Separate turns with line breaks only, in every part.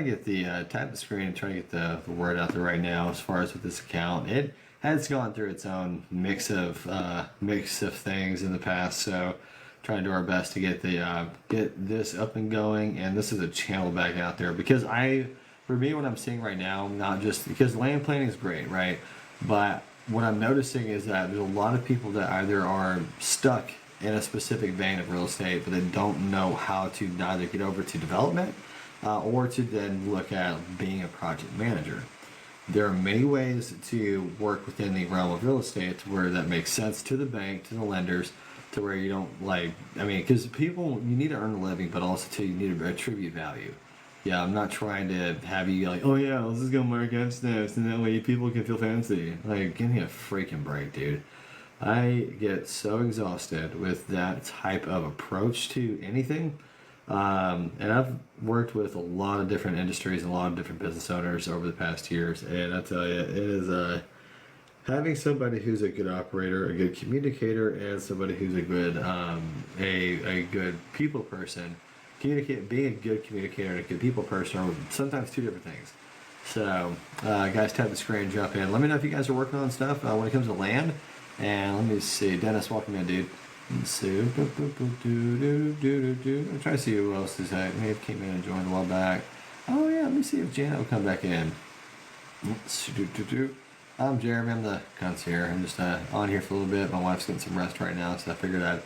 get the tap the screen and try to get the word out there right now as far as with this account. It has gone through its own mix of things in the past, so trying to do our best to get the get this up and going. And this is a channel back out there because for me, what I'm seeing right now, not just because land planning is great, right? But what I'm noticing is that there's a lot of people that either are stuck in a specific vein of real estate, but they don't know how to either get over to development or to then look at being a project manager. There are many ways to work within the realm of real estate to where that makes sense to the bank, to the lenders, to where you don't because people, you need to earn a living, but also too, you need to attribute value. Yeah, I'm not trying to have you like, oh yeah, let's just go mark up steps, and that way people can feel fancy. Like, give me a freaking break, dude. I get so exhausted with that type of approach to anything. And I've worked with a lot of different industries and a lot of different business owners over the past years, and I tell you, it is having somebody who's a good operator, a good communicator, and somebody who's a good a good people person. Being a good communicator and a good people person are sometimes two different things. So, guys, tap the screen and jump in. Let me know if you guys are working on stuff when it comes to land. And let me see, Dennis, welcome in, dude. Let's see. I'm trying to see who else is at. May have came in and joined a while back. Oh yeah, let me see if Janet will come back in. I'm Jeremy. I'm the concierge. I'm just on here for a little bit. My wife's getting some rest right now, so I figured I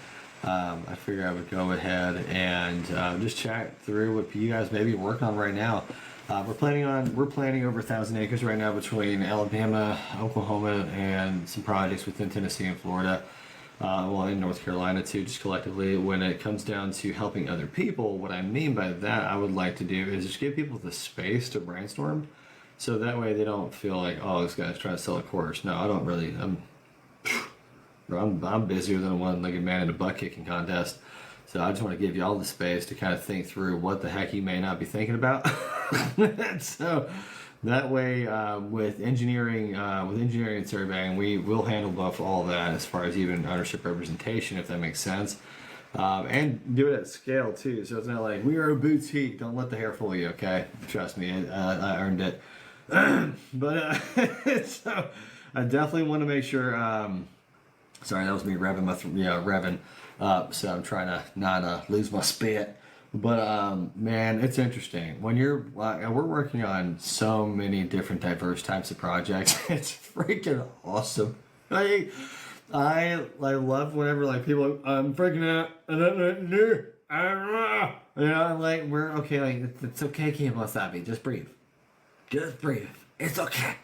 would go ahead and just chat through what you guys may be working on right now. We're planning over 1,000 acres right now between Alabama, Oklahoma, and some projects within Tennessee and Florida. In North Carolina too, just collectively. When it comes down to helping other people, what I mean by that, I would like to do is just give people the space to brainstorm, so that way they don't feel like, oh, this guy's trying to sell a course. No, I don't really. I'm busier than one like a man in a butt kicking contest. So I just want to give you all the space to kind of think through what the heck you may not be thinking about. So that way, with engineering and surveying, we will handle both all that as far as even ownership representation, if that makes sense. And do it at scale too. So it's not like we are a boutique. Don't let the hair fool you, okay? Trust me, I earned it. So I definitely want to make sure. Sorry, that was me revving up. So I'm trying to not lose my spit. But man, it's interesting when we're working on so many different diverse types of projects. It's freaking awesome. I love whenever like people I'm freaking out. I don't know what to do. You know, I'm like, we're okay. Like, it's okay, Kim Wasabi. Just breathe. Just breathe. It's okay.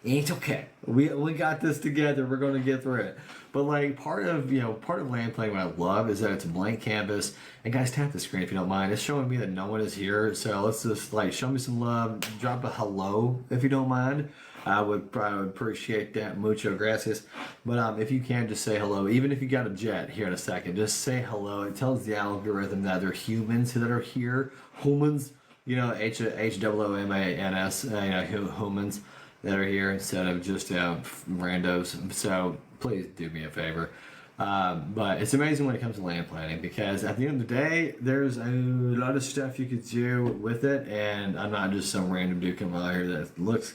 It's okay. We got this together. We're going to get through it. But like part of land playing, what I love is that it's a blank canvas. And guys, tap the screen if you don't mind. It's showing me that no one is here. So let's just like show me some love. Drop a hello if you don't mind. I would appreciate that. Mucho gracias. But if you can, just say hello. Even if you got a jet here in a second, just say hello. It tells the algorithm that they're humans that are here. Humans, HOOMANS, humans that are here instead of just randos. So please do me a favor. But it's amazing when it comes to land planning, because at the end of the day, there's a lot of stuff you could do with it, and I'm not just some random dude coming out here that looks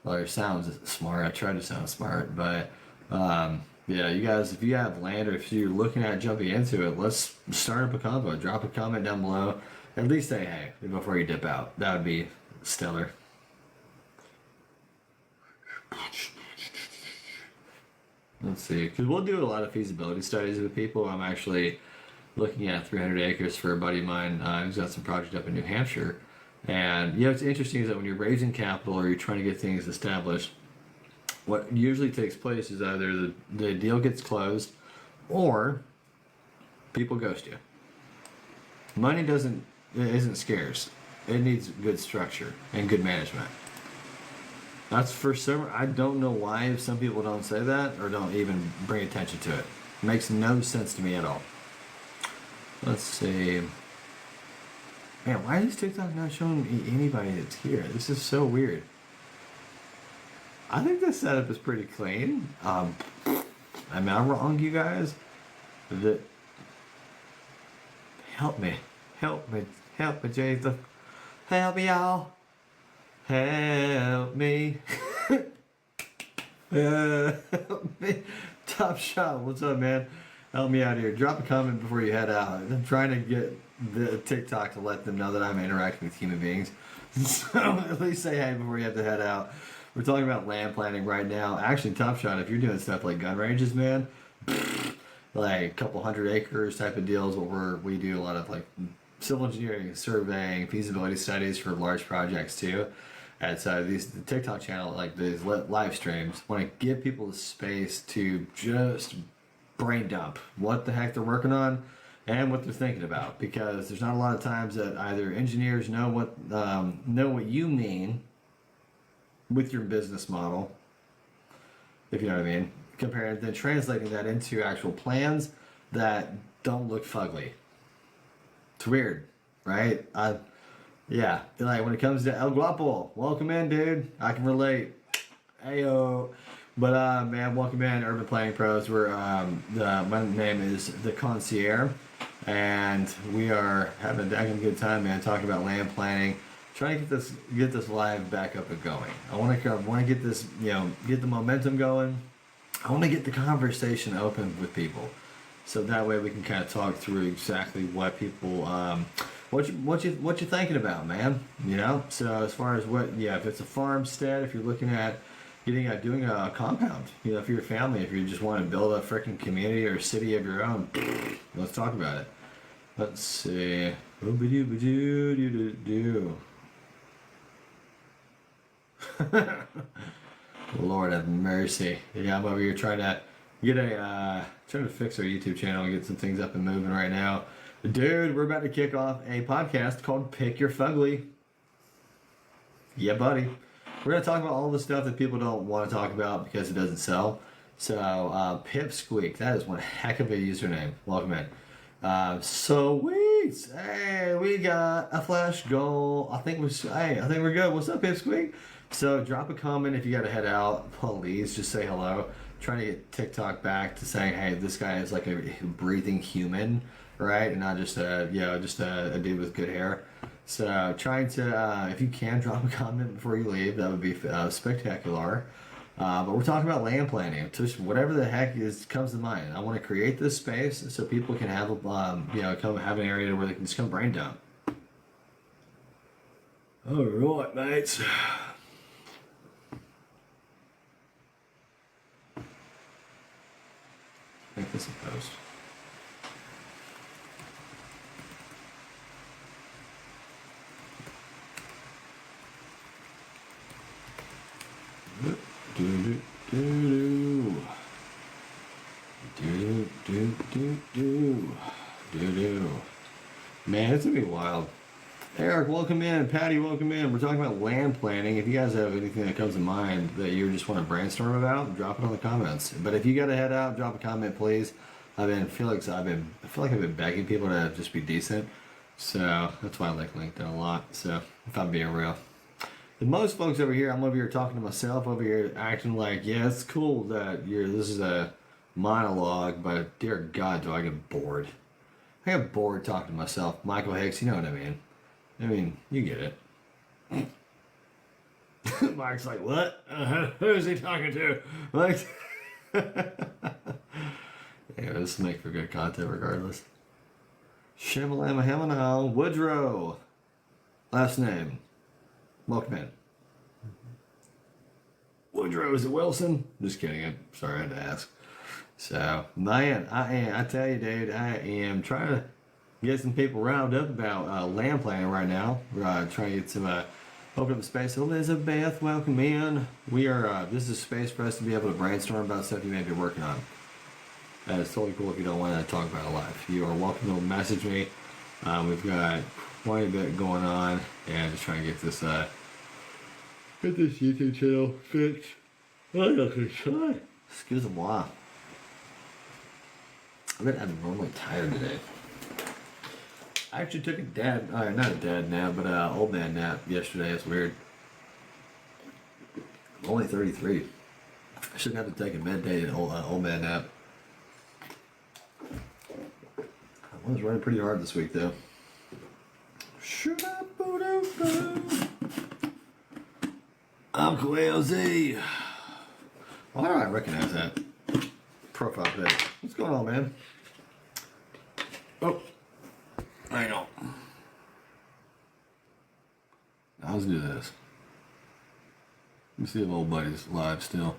or sounds smart. I try to sound smart, but yeah, you guys, if you have land or if you're looking at jumping into it, let's start up a convo. Drop a comment down below. At least say hey before you dip out. That would be stellar. Let's see, because we'll do a lot of feasibility studies with people. I'm actually looking at 300 acres for a buddy of mine who's got some project up in New Hampshire. And what's interesting is that when you're raising capital or you're trying to get things established, what usually takes place is either the deal gets closed or people ghost you. Money isn't scarce. It needs good structure and good management. That's for some. I don't know why some people don't say that or don't even bring attention to it. It makes no sense to me at all. Let's see. Man, why is TikTok not showing me anybody that's here? This is so weird. I think the setup is pretty clean. Am I wrong, you guys? Help me, Jesus. Help me out. Help me. Help me. Top Shot, what's up, man? Help me out here. Drop a comment before you head out. I'm trying to get the TikTok to let them know that I'm interacting with human beings. So at least say hey before you have to head out. We're talking about land planning right now. Actually, Top Shot, if you're doing stuff like gun ranges, man, like a couple 100 acres type of deals, where we do a lot of like civil engineering, surveying, feasibility studies for large projects too. And so the TikTok channel, like these live streams, want to give people the space to just brain dump what the heck they're working on and what they're thinking about, because there's not a lot of times that either engineers know what you mean with your business model, if you know what I mean, compared then translating that into actual plans that don't look fugly. It's weird, right? Yeah, like when it comes to El Guapo, welcome in, dude. I can relate. Ayo. But man, welcome in, Urban Planning Pros. My name is the Concierge, and we are having a dang good time, man, talking about land planning. Trying to get this live back up and going. I want to get this, get the momentum going. I want to get the conversation open with people, so that way we can kind of talk through exactly what people, what you're thinking about, man. So as far as if it's a farmstead, if you're looking at doing a compound, for your family, if you just want to build a freaking community or city of your own, let's talk about it. Let's see. Lord have mercy. Yeah, I'm over here trying to fix our YouTube channel and get some things up and moving right now. Dude, we're about to kick off a podcast called Pick Your Fugly. Yeah, buddy. We're going to talk about all the stuff that people don't want to talk about because it doesn't sell. So, Pipsqueak, that is one heck of a username. Welcome in. Sweet. Hey, we got a flash goal. I think we're good. What's up, Pipsqueak? So drop a comment if you got to head out. Please just say hello. Trying to get TikTok back to saying, hey, this guy is like a breathing human, right? And not just a dude with good hair. So trying to, if you can, drop a comment before you leave. That would be spectacular. But we're talking about land planning. Just whatever the heck comes to mind. I want to create this space so people can have come have an area where they can just come brain dump. All right, mates. Make this a post. Man, it's gonna be wild. Eric, welcome in. Patty, welcome in. We're talking about land planning. If you guys have anything that comes to mind that you just want to brainstorm about, drop it on the comments. But if you got to head out, drop a comment, please. I feel like I've been begging people to just be decent. So that's why I like LinkedIn a lot. So if I'm being real. And most folks over here, I'm over here talking to myself over here, acting like, yeah, it's cool that this is a monologue, but dear God, do I get bored. I get bored talking to myself. Michael Hicks, you know what I mean. You get it. Mike's like, what? Who's he talking to? Like, yeah, this will make for good content regardless. Shamalama Hamana Woodrow. Last name. Welcome in. Woodrow, is it Wilson? Just kidding. I'm sorry, I had to ask. So, man, I tell you, dude, I am trying to get some people riled up about land planning right now. We're trying to get some open up space. Elizabeth, welcome in. We are. This is a space for us to be able to brainstorm about stuff you may be working on. And it's totally cool if you don't want to talk about it live. You are welcome to message me. We've got quite a bit going on, and just trying to get this YouTube channel fixed. Excuse me. I've been abnormally tired today. I actually took not a dad nap, but an old man nap yesterday. It's weird. I'm only 33. I shouldn't have to take a midday old man nap. I was running pretty hard this week, though. Uncle LZ. Why do I recognize that profile pic? What's going on, man? Oh, hang on. Now let's do this. Let me see if old buddy's live still.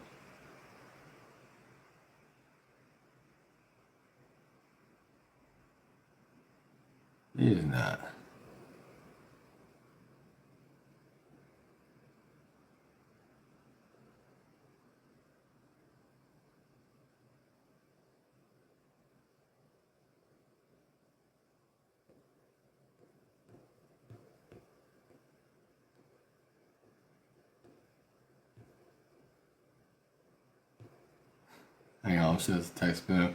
He's not. Hang on, I'm sending this text boom.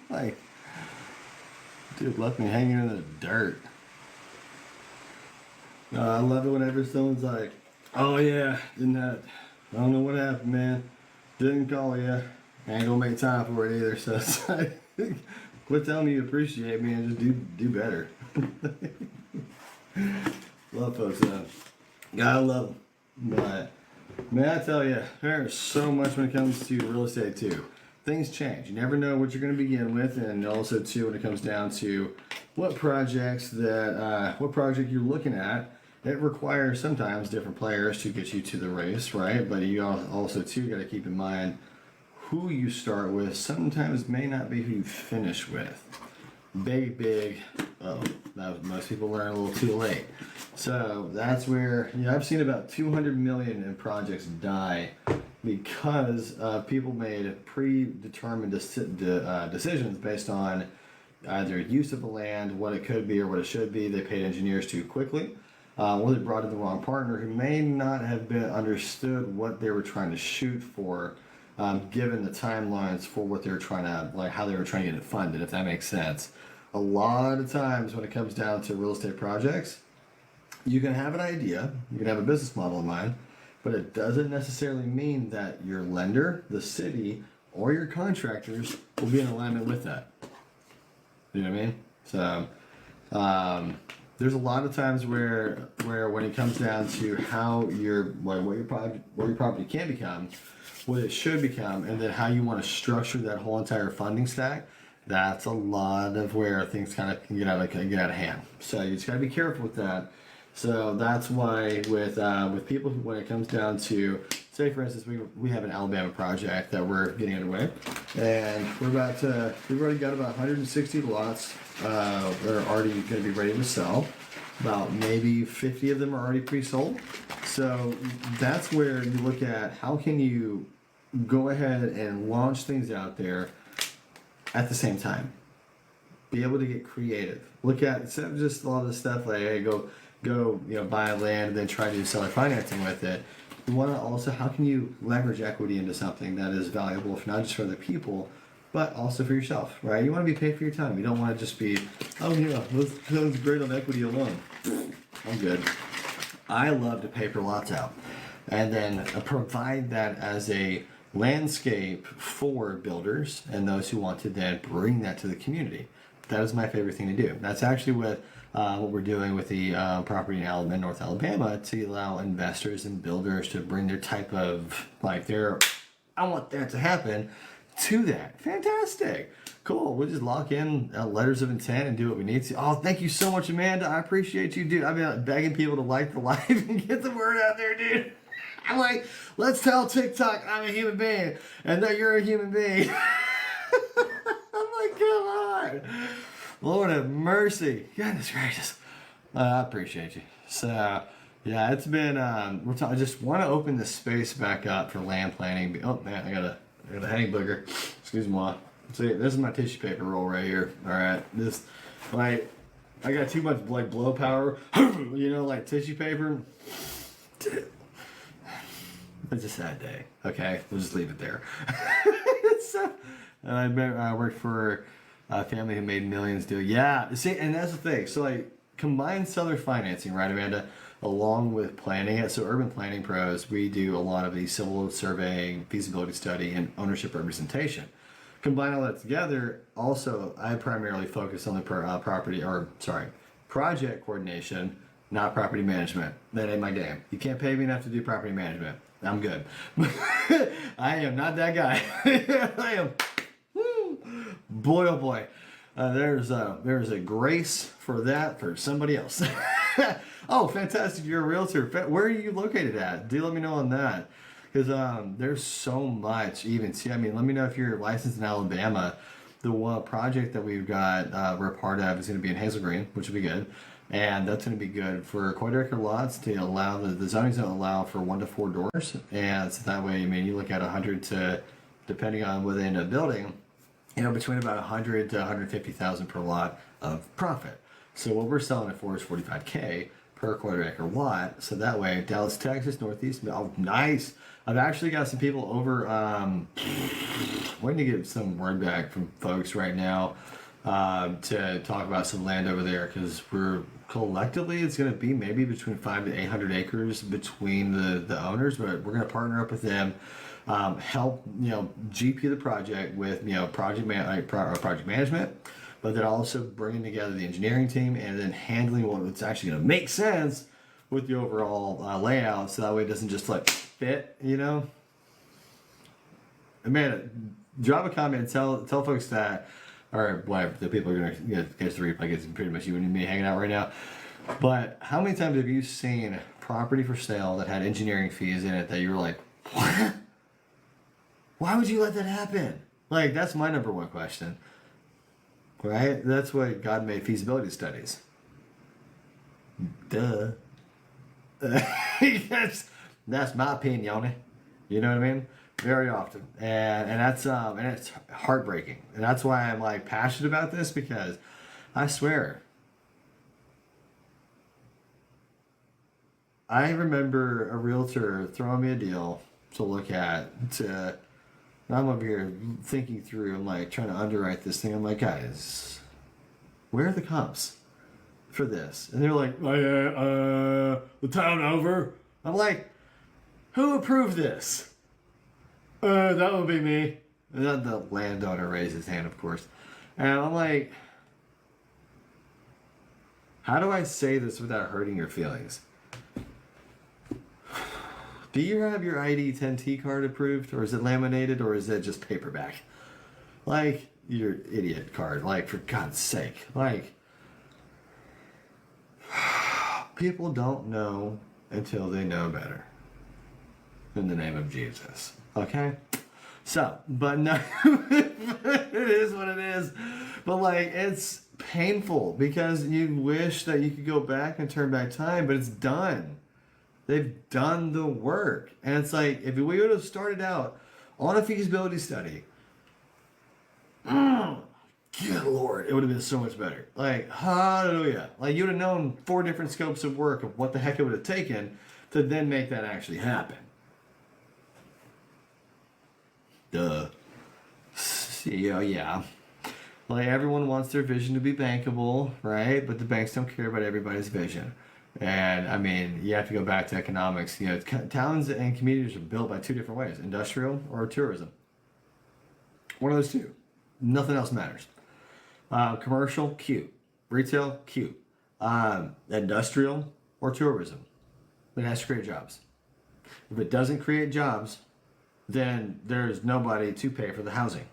Like, dude left me hanging in the dirt. I love it whenever someone's like, oh yeah, didn't that, I don't know what happened, man. Didn't call you. Ain't gonna make time for it either. So it's like, quit telling me you appreciate me and just do better. Love folks though. Gotta love them. But man, I tell you, there's so much when it comes to real estate too. Things change. You never know what you're going to begin with, and also too when it comes down to what project you're looking at. It requires sometimes different players to get you to the race, right? But you also too got to keep in mind who you start with sometimes may not be who you finish with. Big, most people learn a little too late. So that's where, I've seen about 200 million in projects die because people made predetermined decisions based on either use of the land, what it could be or what it should be. They paid engineers too quickly, or they brought in the wrong partner who may not have been understood what they were trying to shoot for, given the timelines for what they were trying to, like how they were trying to get it funded, if that makes sense. A lot of times when it comes down to real estate projects, you can have an idea, you can have a business model in mind, but it doesn't necessarily mean that your lender, the city, or your contractors will be in alignment with that. You know what I mean? So there's a lot of times where when it comes down to how what your property can become, what it should become, and then how you want to structure that whole entire funding stack, that's a lot of where things kind of can get out of hand. So you just got to be careful with that. So that's why with people, when it comes down to, say for instance, we have an Alabama project that we're getting underway, and we've already got about 160 lots that are already going to be ready to sell. About maybe 50 of them are already pre-sold. So that's where you look at how can you go ahead and launch things out there at the same time. Be able to get creative. Look at, instead of just a lot of the stuff like, hey, go buy land and then try to do seller financing with it. You want to also, how can you leverage equity into something that is valuable, if not just for other people, but also for yourself, right? You want to be paid for your time. You don't want to just be, oh yeah, that's great on equity alone. I'm good. I love to paper lots out and then provide that as a landscape for builders and those who want to then bring that to the community. That is my favorite thing to do. That's actually what we're doing with the property in North Alabama, to allow investors and builders to bring their type of, I want that to happen to that. Fantastic. Cool. We'll just lock in letters of intent and do what we need to. Oh, thank you so much, Amanda. I appreciate you, dude. I've been begging people to like the live and get the word out there, dude. I'm like, let's tell TikTok I'm a human being and that you're a human being. I'm like, come on. Lord have mercy. Goodness gracious. I appreciate you. So, yeah, it's been, I just want to open this space back up for land planning. Oh, man, I got a hang booger. Excuse me. See, this is my tissue paper roll right here. All right. This, I got too much blow power, like tissue paper. It's a sad day. Okay, we'll just leave it there. I worked for a family who made millions. Yeah, see, and that's the thing. So combined seller financing, right, Amanda? along with planning it. So Urban Planning Pros, we do a lot of the civil surveying, feasibility study, and ownership representation. Combine all that together. Also, I primarily focus on the project coordination, not property management. That ain't my game. You can't pay me enough to do property management. I'm good. I am not that guy. I am. Boy, oh boy. There's a grace for that for somebody else. Oh, fantastic! You're a realtor. Where are you located at? Do let me know on that, because there's so much. Even see, I mean, let me know if you're licensed in Alabama. The one project that we've got we're a part of is going to be in Hazel Green, which will be good, and that's going to be good for quarter acre lots to allow the zoning's going to allow for 1 to 4 doors, and so that way, I mean, you look at 100 to, depending on what they end up building, between about 100 to 150,000 per lot of profit. So what we're selling it for is 45K per quarter acre lot. So that way, Dallas, Texas, Northeast, oh, nice. I've actually got some people over, waiting to get some word back from folks right now to talk about some land over there, because we're collectively, it's going to be maybe between 500 to 800 acres between the owners, but we're going to partner up with them. Help GP the project with project management, but then also bringing together the engineering team and then handling what's actually going to make sense with the overall layout, so that way it doesn't just like fit. Amanda, drop a comment. Tell folks that, or whatever, the people are going to catch the replay. It's pretty much you and me hanging out right now. But how many times have you seen property for sale that had engineering fees in it that you were like, what? Why would you let that happen? Like, that's my number one question. Right? That's why God made feasibility studies. Duh. That's my opinion. You know what I mean? Very often. And that's and it's heartbreaking. And that's why I'm like passionate about this, because I swear, I remember a realtor throwing me a deal to look at and I'm over here thinking through, I'm like trying to underwrite this thing. I'm like, guys, where are the comps for this? And they're like, the town over. I'm like, who approved this? That would be me. And then the landowner raised his hand, of course. And I'm like, how do I say this without hurting your feelings? Do you have your ID 10T card approved, or is it laminated, or is it just paperback? Like, your idiot card, like, for God's sake. Like, people don't know until they know better. In the name of Jesus. Okay? So, but no, it is what it is. But like, it's painful because you wish that you could go back and turn back time, but it's done. They've done the work. And it's like, if we would have started out on a feasibility study, good Lord, it would have been so much better. Like, hallelujah. Like, you would have known 4 different scopes of work of what the heck it would have taken to then make that actually happen. Duh. Yeah. Like, everyone wants their vision to be bankable, right? But the banks don't care about everybody's vision. And I mean, you have to go back to economics. Towns and communities are built by 2 different ways: industrial or tourism. One of those 2. Nothing else matters. Commercial, cute. Retail, cute. Industrial or tourism. It has to create jobs. If it doesn't create jobs, then there's nobody to pay for the housing.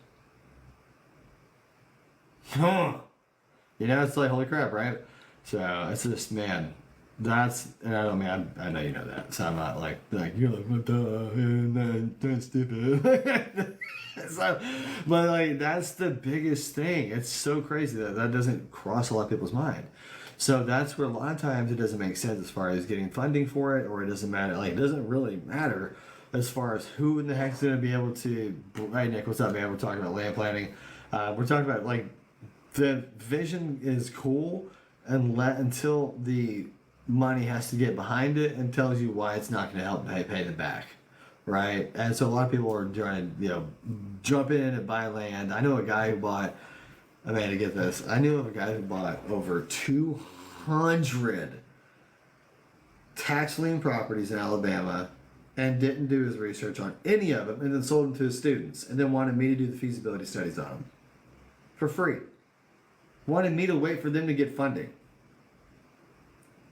It's like, holy crap, right? So it's just, man, that's, and I don't mean, I know you know that, so I'm not like you're like, what the, that's stupid. So, but like, that's the biggest thing. It's so crazy that doesn't cross a lot of people's mind. So that's where a lot of times it doesn't make sense as far as getting funding for it, or it doesn't matter. Like, it doesn't really matter as far as who in the heck's going to be able to. Hey, Nick, what's up, man? We're talking about land planning. We're talking about, like, the vision is cool until the money has to get behind it and tells you why it's not going to help pay them back, right? And so a lot of people are trying to, jump in and buy land. I know a guy who bought, to get this, I knew of a guy who bought over 200 tax lien properties in Alabama and didn't do his research on any of them and then sold them to his students and then wanted me to do the feasibility studies on them for free. Wanted me to wait for them to get funding.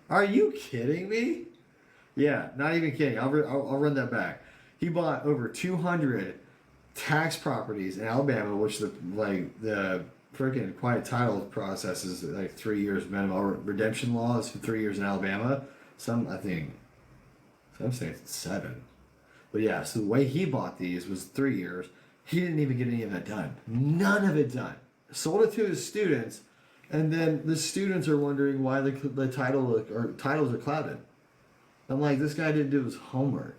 Are you kidding me? Yeah, not even kidding. I'll run that back. He bought over 200 tax properties in Alabama, which the freaking quiet title process is like 3 years minimum. Redemption law is for 3 years in Alabama. Some say it's 7. But yeah, so the way he bought these was 3 years. He didn't even get any of that done. None of it done. Sold it to his students, and then the students are wondering why the titles are clouded. I'm like, this guy didn't do his homework.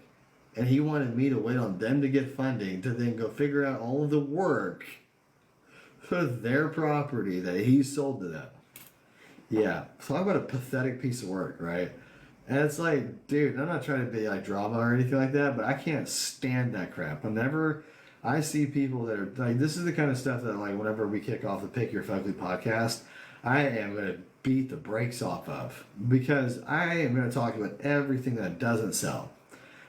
And he wanted me to wait on them to get funding to then go figure out all of the work for their property that he sold to them. Yeah, talk about a pathetic piece of work, right? And it's like, dude, I'm not trying to be like drama or anything like that, but I can't stand that crap. Whenever I see people that are like, this is the kind of stuff that like whenever we kick off the Pick Your Fugly podcast, I am going to beat the brakes off of, because I am going to talk about everything that doesn't sell.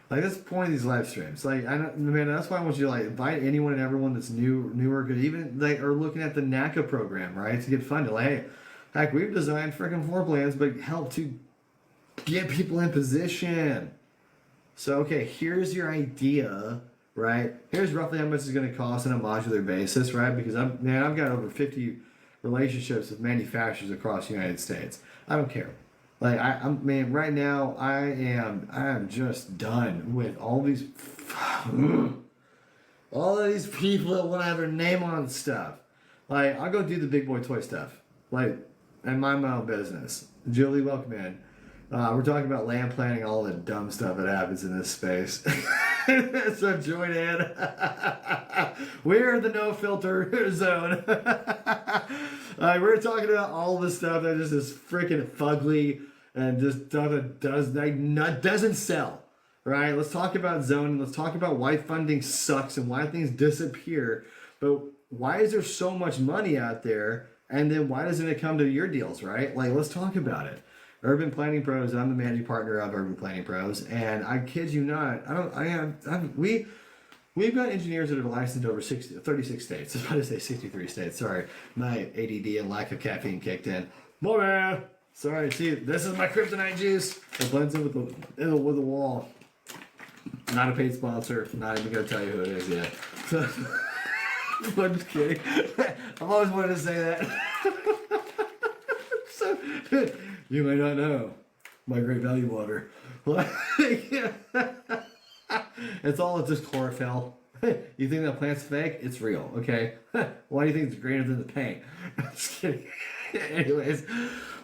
Like, that's the point of these live streams. Like, that's why I want you to like invite anyone and everyone that's newer, good, even like are looking at the NACA program, right, to get funded. Like, hey, heck, we've designed freaking floor plans, but help to get people in position. So, okay, here's your idea, right? Here's roughly how much it's going to cost on a modular basis, right? Because I've got over 50 relationships with manufacturers across the United States. I don't care. Like, right now I am just done with all these people that want to have their name on stuff. Like, I'll go do the big boy toy stuff, like, and mind my own business. Julie, welcome in. We're talking about land planning, all the dumb stuff that happens in this space. So join in. We're the no filter zone. We're talking about all the stuff that just is freaking fugly and just doesn't sell. Right? Let's talk about zoning. Let's talk about why funding sucks and why things disappear. But why is there so much money out there? And then why doesn't it come to your deals, right? Like, let's talk about it. Urban Planning Pros, I'm the managing partner of Urban Planning Pros, and I kid you not, we've got engineers that are licensed over 36 states. I was about to say 63 states. Sorry, my ADD and lack of caffeine kicked in. My man. Sorry. See, this is my kryptonite juice. It blends in with the wall. Not a paid sponsor. Not even gonna tell you who it is yet. I'm just kidding. I've always wanted to say that. So, you may not know my Great Value water. It's all just chlorophyll. You think that plant's fake? It's real, okay? Why do you think it's greener than the paint? I'm just kidding. Anyways,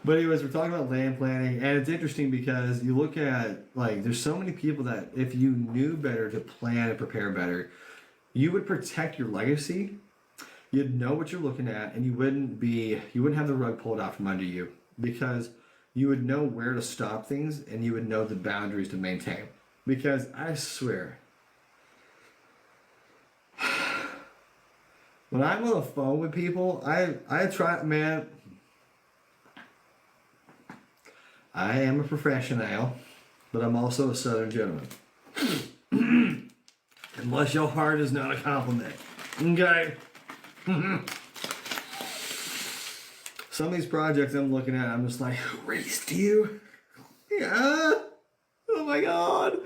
we're talking about land planning, and it's interesting because you look at, like, there's so many people that if you knew better to plan and prepare better, you would protect your legacy. You'd know what you're looking at, and you wouldn't have the rug pulled out from under you, because you would know where to stop things and you would know the boundaries to maintain. Because I swear, when I'm on the phone with people, I try, man, I am a professional, but I'm also a Southern gentleman. Unless your heart is not a compliment. Okay? Some of these projects I'm looking at, I'm just like, who raised you? Yeah. Oh my God.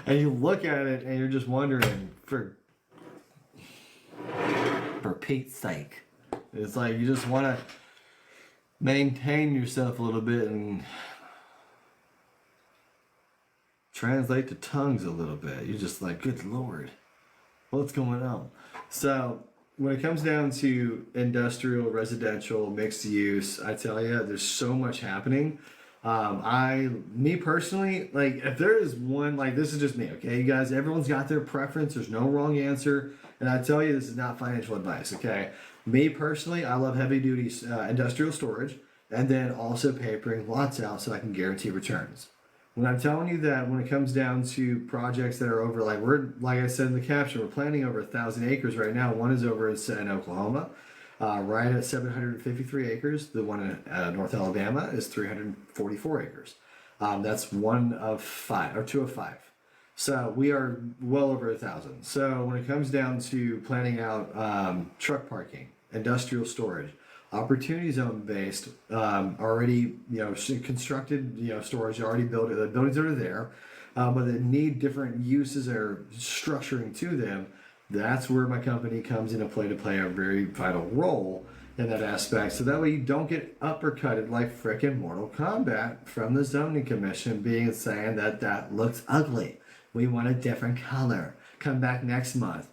And you look at it and you're just wondering, for Pete's sake. It's like you just want to maintain yourself a little bit and translate the tongues a little bit. You're just like, good Lord, what's going on? So when it comes down to industrial, residential, mixed use, I tell you, there's so much happening. Me personally, like, if there is one, like, this is just me, okay, you guys, everyone's got their preference. There's no wrong answer. And I tell you, this is not financial advice, okay? Me personally, I love heavy duty industrial storage, and then also papering lots out so I can guarantee returns. When I'm telling you that when it comes down to projects that are over, like I said in the caption, we're planning over 1,000 acres right now. One is over in Oklahoma, right at 753 acres. The one in North Alabama is 344 acres. That's one of five or two of five. So we are well over 1,000. So when it comes down to planning out truck parking, industrial storage, opportunity zone based, already constructed storage already built, the buildings that are there, but that need different uses or structuring to them. That's where my company comes into play to play a very vital role in that aspect. So that way you don't get uppercutted like frickin' Mortal Kombat from the zoning commission being saying that that looks ugly. We want a different color. Come back next month.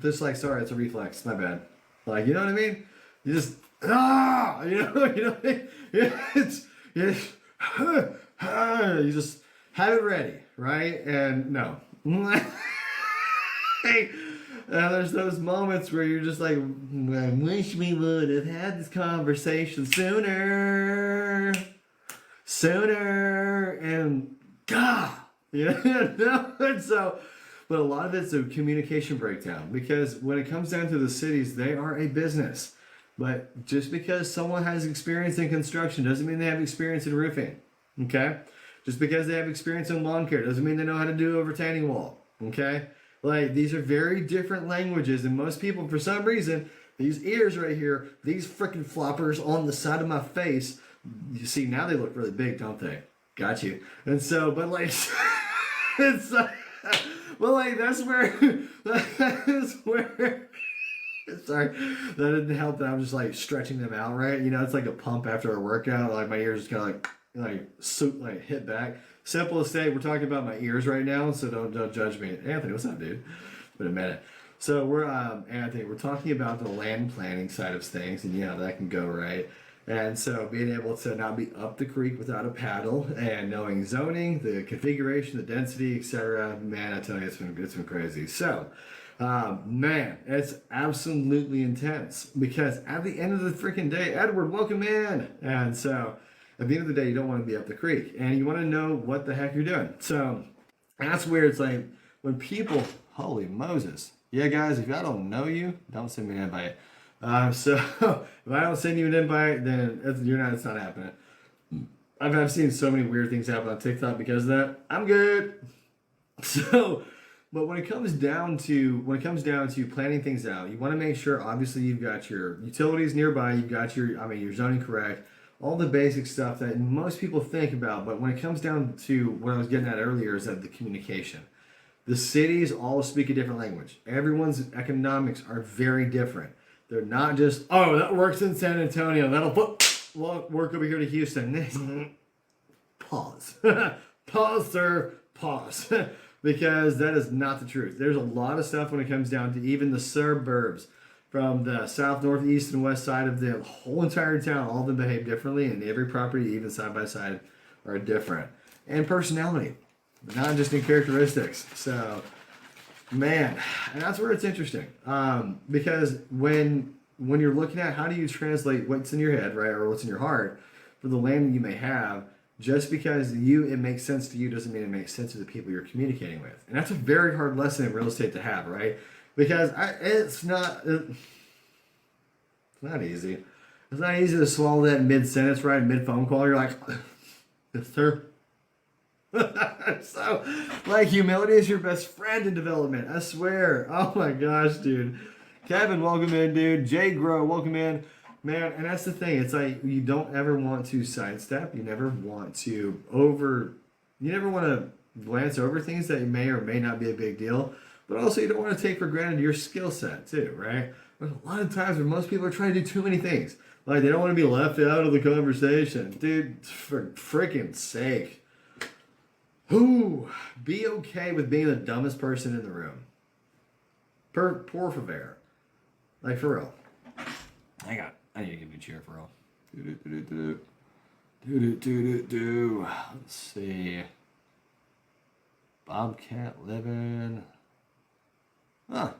Just like, sorry, it's a reflex. My bad. Like, you know what I mean? You just you know what I mean? You just have it ready, right? And no. There's those moments where you're just like, I wish we would have had this conversation sooner, and and so, but a lot of it's a communication breakdown because when it comes down to the cities, they are a business. But just because someone has experience in construction doesn't mean they have experience in roofing. Okay? Just because they have experience in lawn care doesn't mean they know how to do a retaining wall. Okay? Like, these are very different languages, and most people, for some reason, these ears right here, these freaking floppers on the side of my face, you see, now they look really big, don't they? Got you. And so, but like, it's well, like, that's where, sorry, that didn't help that I'm just like stretching them out, right? You know, it's like a pump after a workout. Like, my ears just kind of like hit back. Simple as say, we're talking about my ears right now, so don't judge me. Anthony, what's up, dude? Been a minute. So we're Anthony, we're talking about the land planning side of things, and yeah, that can go right. And so being able to not be up the creek without a paddle, and knowing zoning, the configuration, the density, etc. Man, I tell you, it's been crazy. So, man, it's absolutely intense because at the end of the freaking day, Edward, welcome in. And so, at the end of the day, you don't want to be up the creek, and you want to know what the heck you're doing. So that's where it's like when people, holy Moses, yeah, guys, if I don't know you, don't send me an invite. So if I don't send you an invite, then it's not happening. I've seen so many weird things happen on TikTok because of that. I'm good. So, but when it comes down to planning things out, you want to make sure obviously you've got your utilities nearby, you've got your zoning correct, all the basic stuff that most people think about. But when it comes down to what I was getting at earlier is that the communication. The cities all speak a different language. Everyone's economics are very different. They're not just, oh, that works in San Antonio. That'll work over here to Houston. Pause. Pause, sir. Pause. Because that is not the truth. There's a lot of stuff when it comes down to even the suburbs. From the south, northeast, and west side of the whole entire town, all of them behave differently, and every property, even side by side, are different. And personality, not just in characteristics. So, man, and that's where it's interesting. Because when you're looking at how do you translate what's in your head, right, or what's in your heart for the land that you may have, just because it makes sense to you doesn't mean it makes sense to the people you're communicating with. And that's a very hard lesson in real estate to have, right? Because it's not easy. It's not easy to swallow that mid-sentence, right? Mid-phone call, you're like, yes, sir. So, like, humility is your best friend in development. I swear. Oh my gosh, dude. Kevin, welcome in, dude. Jay Grow, welcome in. Man, and that's the thing. It's like you don't ever want to sidestep. You never want to glance over things that may or may not be a big deal. But also, you don't want to take for granted your skill set, too, right? There's a lot of times where most people are trying to do too many things. Like, they don't want to be left out of the conversation. Dude, for freaking sake. Be okay with being the dumbest person in the room. Por favor. Like, for real. Hang on. I need to give you a cheer for real. Let's see. Bobcat living. Huh.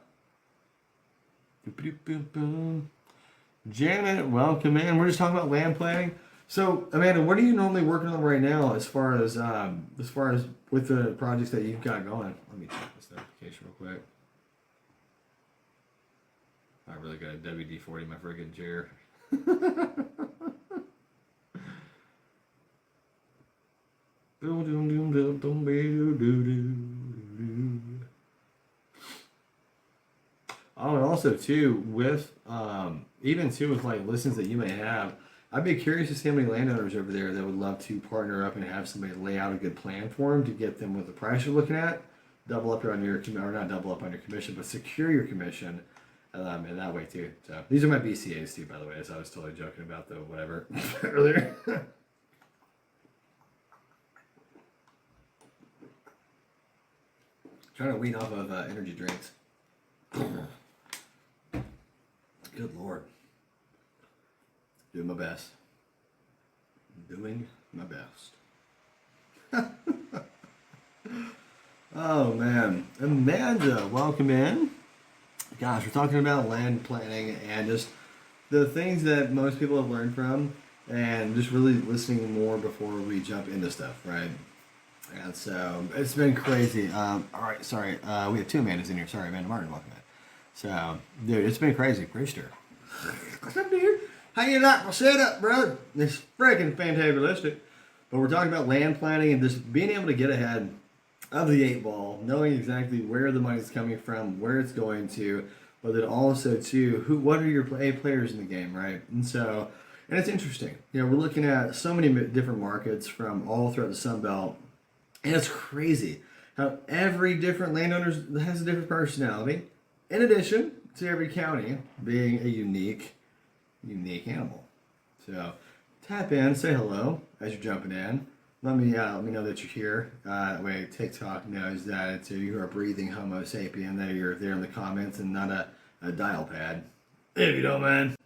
Janet, welcome in. We're just talking about land planning. So, Amanda, what are you normally working on right now as far as with the projects that you've got going? Let me check this notification real quick. I really got a WD-40 in my freaking chair. Oh, and also too with even too with like listings that you may have, I'd be curious to see how many landowners over there that would love to partner up and have somebody lay out a good plan for them to get them with the price you're looking at, double up on your or not double up on your commission, but secure your commission in that way too. So these are my BCAs too, by the way. As I was totally joking about the whatever earlier. Trying to wean off of energy drinks. Good Lord. Doing my best. Doing my best. Oh man. Amanda, welcome in. Gosh, we're talking about land planning and just the things that most people have learned from and just really listening more before we jump into stuff, right? And so it's been crazy. All right, sorry. We have two Amandas in here. Sorry, Amanda Martin, welcome in. So, dude, it's been crazy. Brewster. What's up, dude? How you like my setup, brother? It's freaking fantabulistic. But we're talking about land planning and just being able to get ahead of the 8 ball, knowing exactly where the money's coming from, where it's going to, but then also too, what are your players in the game, right? And so, and it's interesting. You know, we're looking at so many different markets from all throughout the Sun Belt, and it's crazy how every different landowner has a different personality. In addition to every county being a unique animal. So tap in, say hello as you're jumping in. Let me know that you're here. That way TikTok knows that you are a breathing Homo sapien, that you're there in the comments and not a dial pad, if you don't mind.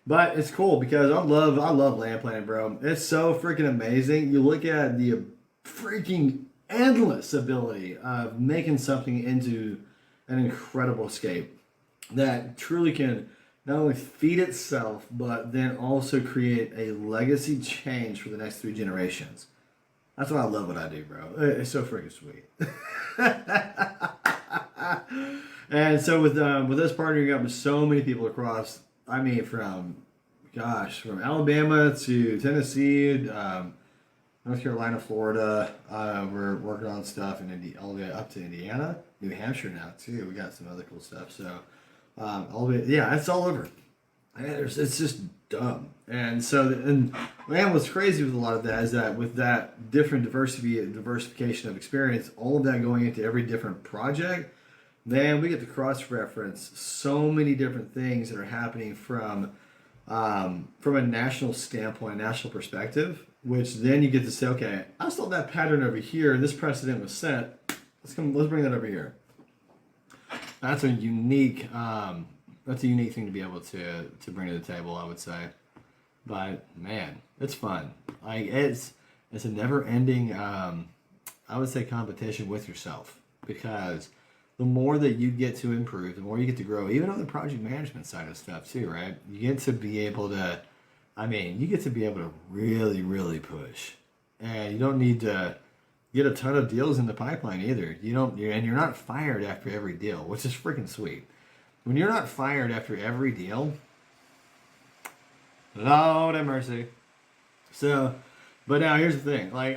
But it's cool because I love land planning, bro. It's so freaking amazing. You look at the freaking endless ability of making something into an incredible scape that truly can not only feed itself, but then also create a legacy change for the next 3 generations. That's why I love what I do, bro. It's so freaking sweet. And so with us partnering up with so many people across, I mean, from Alabama to Tennessee, North Carolina, Florida, we're working on stuff, and all the way up to Indiana, New Hampshire now too. We got some other cool stuff. So, it's all over. And it's just dumb. And so, what's crazy with a lot of that is that with that different diversification of experience, all of that going into every different project, then we get to cross-reference so many different things that are happening from a national standpoint, national perspective, which then you get to say, okay, I saw that pattern over here, this precedent was set. Let's bring that over here. That's a unique thing to be able to bring to the table, I would say. But man, it's fun. Like it's a never-ending, I would say, competition with yourself, because the more that you get to improve, the more you get to grow, even on the project management side of stuff too, right? You get to be able to really, really push. And you don't need to get a ton of deals in the pipeline either. You're not fired after every deal, which is freaking sweet. When you're not fired after every deal, Lord have mercy. So, but now here's the thing. Like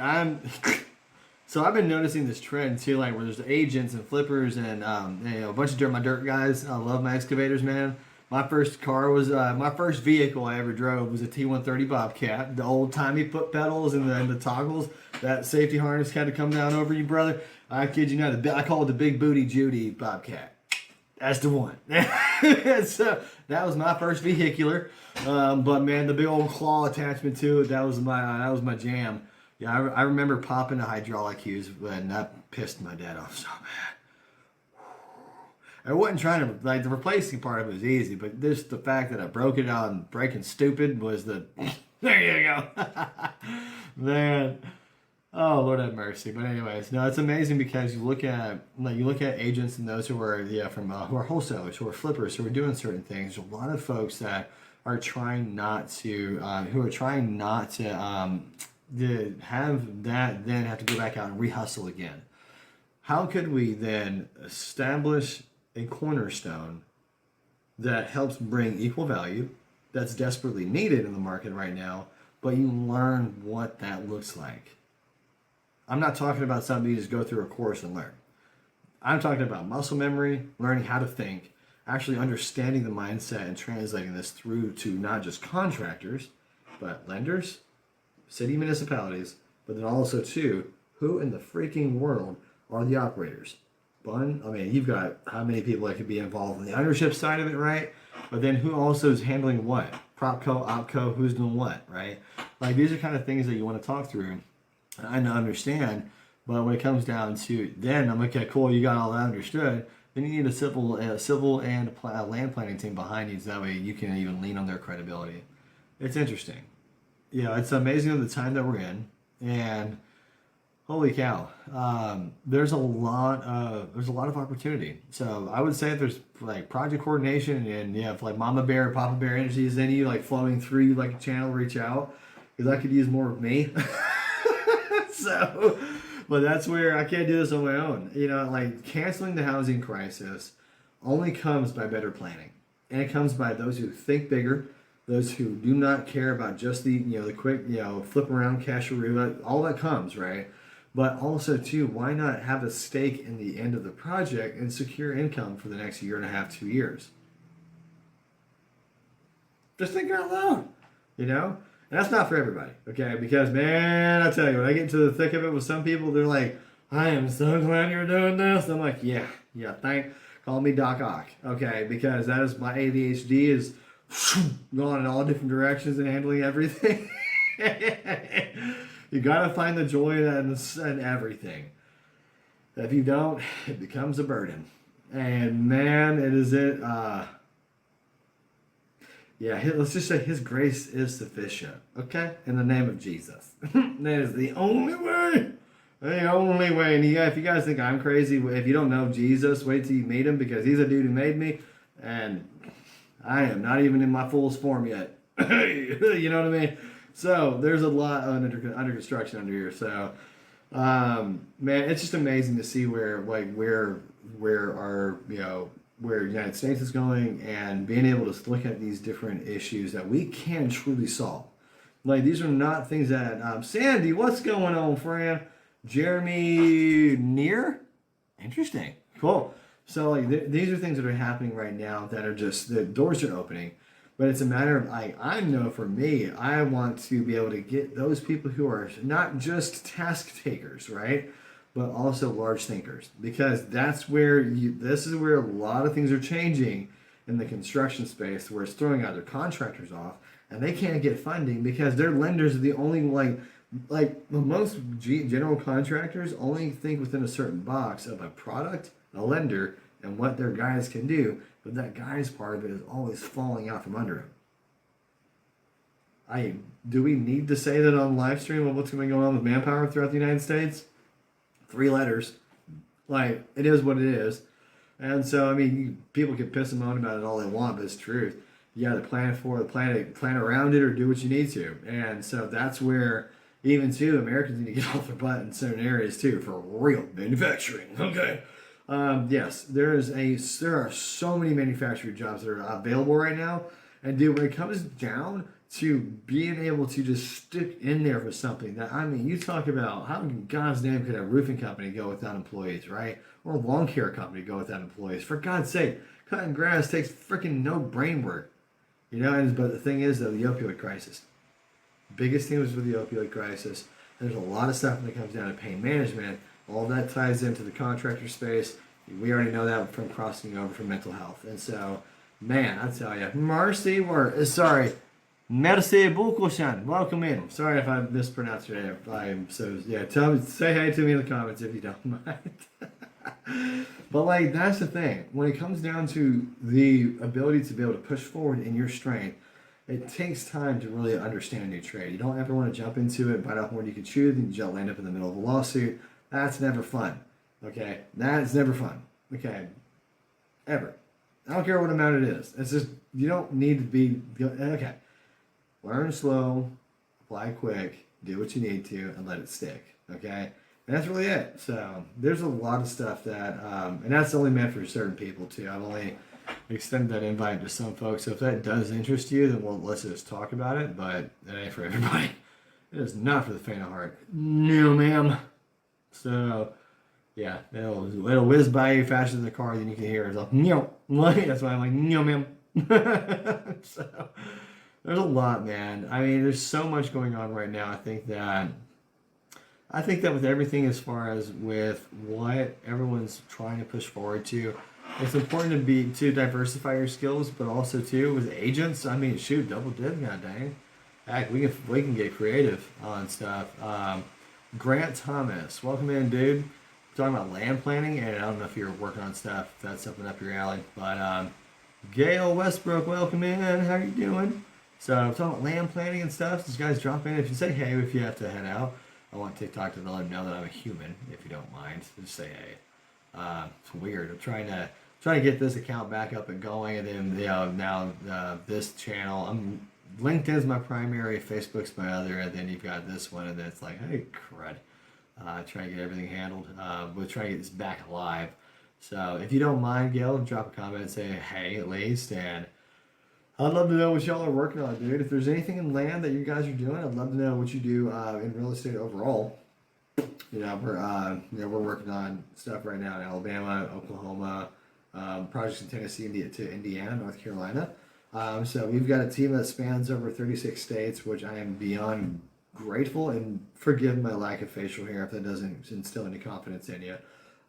So I've been noticing this trend too, like where there's agents and flippers and a bunch of my dirt guys. I love my excavators, man. My first vehicle I ever drove was a T130 Bobcat. The old timey foot pedals and the toggles. That safety harness had to come down over you, brother. I kid you not. I call it the Big Booty Judy Bobcat. That's the one. So that was my first vehicular. But man, the big old claw attachment to it, that was my jam. Yeah, I remember popping the hydraulic cues, and that pissed my dad off so bad. I wasn't trying to, like, the replacing part of it was easy, but just the fact that I broke it out and breaking stupid was the, there you go. Man. Oh, Lord have mercy. But anyways, no, it's amazing because you look at agents and those who are, who are wholesalers, who are flippers, who are doing certain things. There's a lot of folks that are trying not to, to have that then have to go back out and re-hustle again. How could we then establish a cornerstone that helps bring equal value, that's desperately needed in the market right now, but you learn what that looks like? I'm not talking about something you just go through a course and learn. I'm talking about muscle memory, learning how to think, actually understanding the mindset and translating this through to not just contractors, but lenders, city municipalities, but then also too, who in the freaking world are the operators? You've got how many people that could be involved in the ownership side of it, right? But then who also is handling what? Propco, opco, who's doing what, right? Like these are kind of things that you want to talk through and understand. But when it comes down to then, I'm like, okay, cool, you got all that understood. Then you need a civil and land planning team behind you, so that way you can even lean on their credibility. It's interesting. It's amazing the time that we're in, and holy cow, there's a lot of opportunity. So I would say if there's like project coordination and if like Mama Bear, Papa Bear energy is in you, like flowing through you like a channel, reach out because I could use more of me. So, but that's where I can't do this on my own. Like canceling the housing crisis only comes by better planning, and it comes by those who think bigger, those who do not care about just the quick flip around casheroo. All that comes right. But also, too, why not have a stake in the end of the project and secure income for the next year and a half, 2 years? Just think out loud, And that's not for everybody, okay? Because, man, I tell you, when I get into the thick of it with some people, they're like, I am so glad you're doing this. And I'm like, yeah, call me Doc Ock, okay? Because that is my ADHD is going in all different directions and handling everything. You gotta find the joy in everything. If you don't, it becomes a burden. And man, let's just say His grace is sufficient. Okay? In the name of Jesus. That is the only way. The only way. And if you guys think I'm crazy, if you don't know Jesus, wait till you meet Him because He's a dude who made me. And I am not even in my fullest form yet. You know what I mean? So there's a lot under construction under here. So, man, it's just amazing to see where our where the United States is going and being able to look at these different issues that we can truly solve. Like these are not things that Sandy, what's going on, friend? Jeremy Near, interesting, cool. So like these are things that are happening right now that are just the doors are opening. But it's a matter of, I know for me, I want to be able to get those people who are not just task takers, right? But also large thinkers. Because this is where a lot of things are changing in the construction space, where it's throwing other contractors off, and they can't get funding because their lenders are the only, like most general contractors only think within a certain box of a product, a lender, and what their guys can do. But that guy's part of it is always falling out from under him. Do we need to say that on live stream of what's going on with manpower throughout the United States? 3 letters. Like, it is what it is. And so, people can piss and moan about it all they want, but it's truth. You got to plan around it or do what you need to. And so that's where, even too, Americans need to get off their butt in certain areas too, for real manufacturing. Okay. Yes, there are so many manufacturing jobs that are available right now. And dude, when it comes down to being able to just stick in there for something that, you talk about how in God's name could a roofing company go without employees, right? Or a lawn care company go without employees. For God's sake, cutting grass takes freaking no brain work. But the thing is, though, the opioid crisis. Biggest thing was with the opioid crisis. There's a lot of stuff when it comes down to pain management. All that ties into the contractor space. We already know that from crossing over from mental health. And so, man, I tell you, merci beaucoup, Sean. Welcome in. Sorry if I mispronounced your name. Say hey to me in the comments if you don't mind. But that's the thing. When it comes down to the ability to be able to push forward in your strength, it takes time to really understand your trade. You don't ever want to jump into it, bite off more than you can chew, then you land up in the middle of a lawsuit. That's never fun. Okay? That's never fun. Okay? Ever. I don't care what amount it is. It's just, you don't need to be, okay. Learn slow, apply quick, do what you need to, and let it stick. Okay? And that's really it. So, there's a lot of stuff that, and that's only meant for certain people too. I've only extended that invite to some folks. So if that does interest you, then let's just talk about it. But it ain't for everybody. It is not for the faint of heart. No, ma'am. So yeah, it'll whiz by you faster than the car than you can hear. It's like, no, that's why I'm like, no, ma'am. So there's a lot, man. I mean, there's so much going on right now. I think that with everything as far as with what everyone's trying to push forward to, it's important to diversify your skills, but also too with agents. I mean, shoot, double dip, god dang. Heck, we can get creative on stuff. Grant Thomas, welcome in, dude. We're talking about land planning, and I don't know if you're working on stuff. If that's something up your alley, but Gail Westbrook, welcome in. How you doing? So I'm talking about land planning and stuff. These guys drop in. If you say hey, if you have to head out, I want TikTok to let them know that I'm a human. If you don't mind, just say hey. It's weird. I'm trying to get this account back up and going, and then now this channel. LinkedIn's my primary, Facebook's my other, and then you've got this one, and then it's like, hey, crud. Trying to get everything handled. We're trying to get this back alive. So if you don't mind, Gail, drop a comment and say hey at least, and I'd love to know what y'all are working on, dude. If there's anything in land that you guys are doing, I'd love to know what you do in real estate overall. We're working on stuff right now in Alabama, Oklahoma, projects in Tennessee to Indiana, North Carolina. So we've got a team that spans over 36 states, which I am beyond grateful, and forgive my lack of facial hair if that doesn't instill any confidence in you.